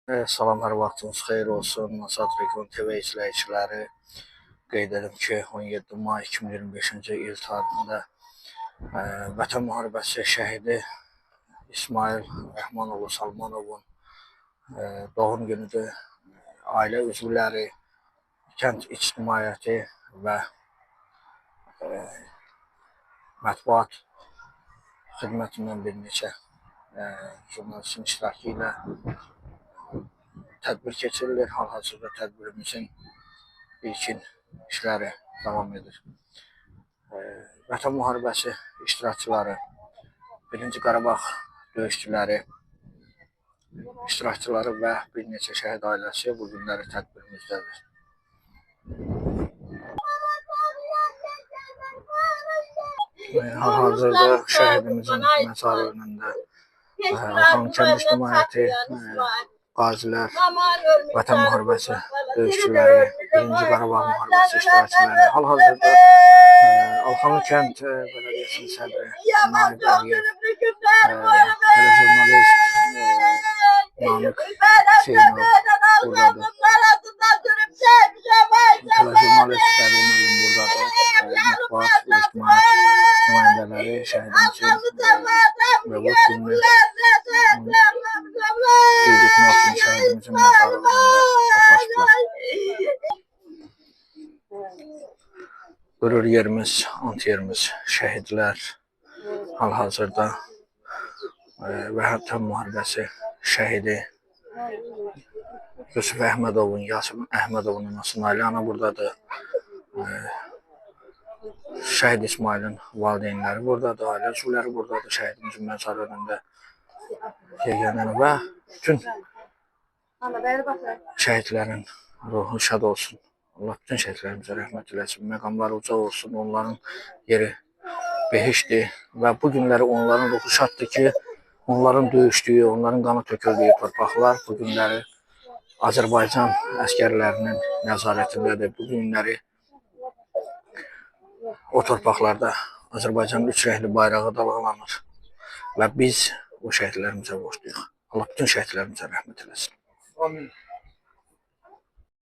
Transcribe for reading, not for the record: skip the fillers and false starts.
Salamlar, vaxtınız xeyir olsun. Nasat Region TV izləyiciləri, qeyd edim ki, 17 may 2025-ci il tarixində Vətən müharibəsi şəhidi İsmail Rəhmanoğlu Salmanovun doğum günüdür. Ailə üzvləri, kənd ictimaiyyəti və mətbuat xidmətindən bir neçə jurnalistin iştirakı ilə tədbir keçirilir. Hal-hazırda tədbirimizin ilkin işləri davam edir. Vətən müharibəsi iştirakçıları, 1-ci Qarabağ döyüşçüləri, iştirakçıları və bir neçə şəhid ailəsi bu günləri tədbirimizdədir. Hal-hazırda şəhidimizin məzarı önündə Xankənd ictimaiyyəti, qazilər, Vətən müharibəsi döyüşçüləri, 1-ci Qarabağ müharibəsi iştirakçıları, hal-hazırda Xankənd Bələdiyyəsinin sədri Namiq Əliyev, telejurnalist Namiq Hüseynov buradadır. Telejurnalist Qədir müəllim buradadır. Mətbuat, ictimaiyyət nümayəndələri şəhidimizin və bu günü qeyd etmək üçün şəhidimizin məzarı önündə toplaşdılar. Qürur yerimiz, ant yerimiz, şəhidlər hal-hazırda Vətən müharibəsi şəhidi Yusuf Əhmədovun, Yasemin Əhmədovun anası Nailə ana buradadır. Şəhid İsmailin valideynləri buradadır, ailə üzvləri buradadır, şəhidimizin məzarı önündə yeganə və bütün şəhidlərin ruhu şad olsun. Allah bütün şəhidlərimizə rəhmət eləsin, məqamları uca olsun, onların yeri behişdir və bu günləri onların ruhu şaddır ki, onların döyüşdüyü, onların qanı töküldüyü torpaqlar bu günləri Azərbaycan əskərlərinin nəzarətindədir. Bu günləri o torpaqlarda Azərbaycanın 3 rəngli bayrağı dalğalanır və biz o şəhidlərimizə borcluyuq. Allah bütün şəhidlərimizə rəhmət eləsin. Amin.